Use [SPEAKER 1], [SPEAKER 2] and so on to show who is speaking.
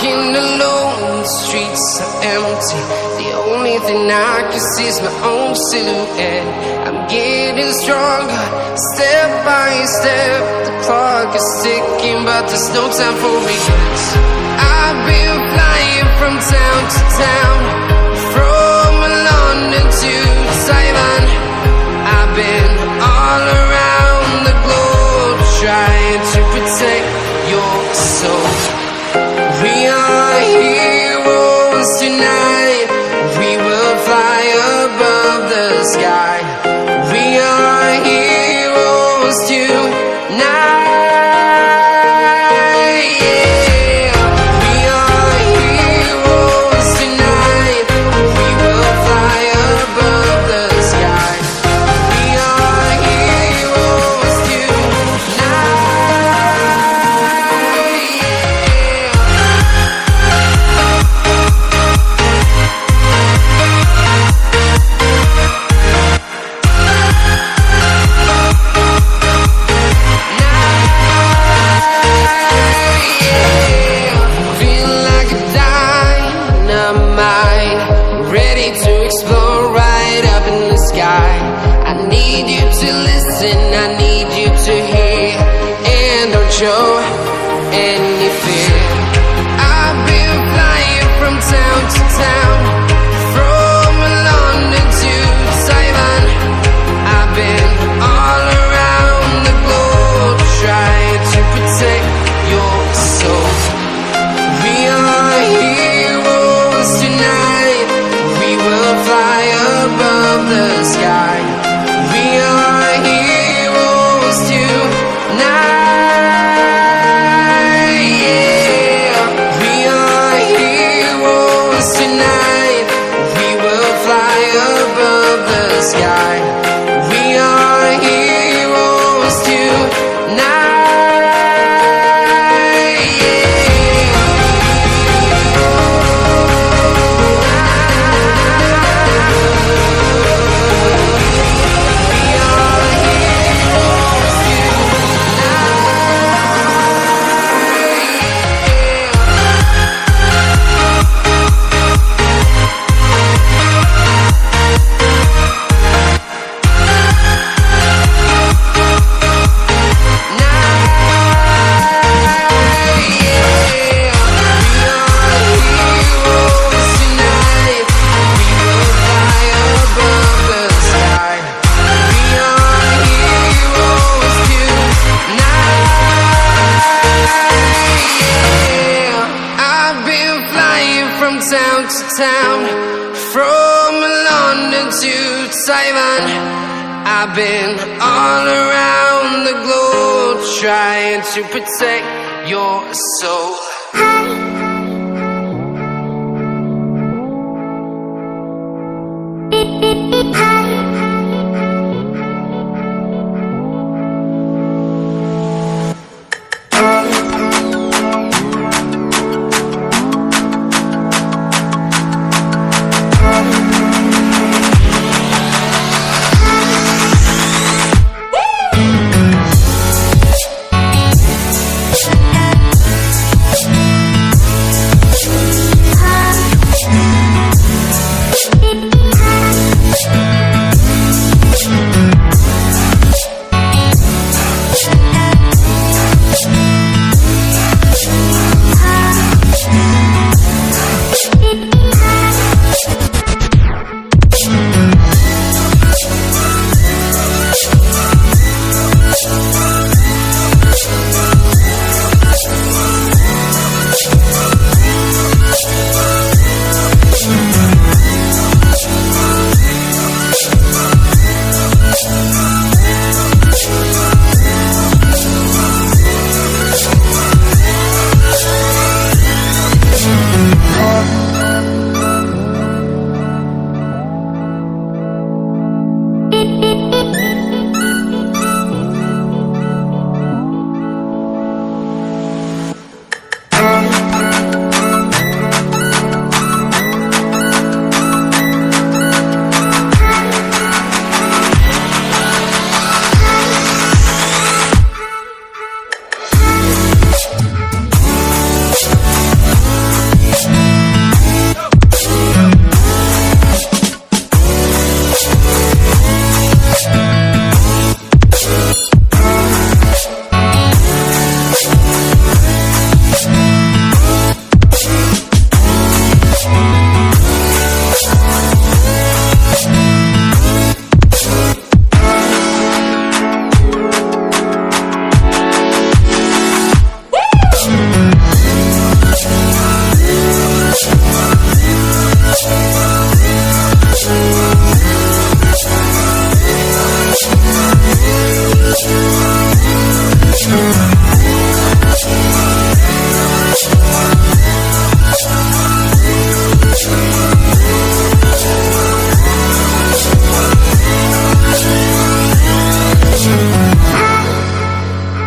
[SPEAKER 1] walking alone, the streets are empty. The only thing I can see is my own silhouette. I'm getting stronger, step by step. The clock is ticking, but there's no time for regrets. I've been flying from town to town, from London to Taiwan. I've been all around the globe, trying to protect your soul. We are heroes tonight. We will fly above the sky. We are heroes tonight. Show any fear. I've been flying from town to town, from London to Taiwan. I've been all around the globe, trying to protect your soul. We are heroes tonight. We will fly above the sky. We are heroes tonight. Town to town, from London to Taiwan. I've been all around the globe, trying to protect your soul.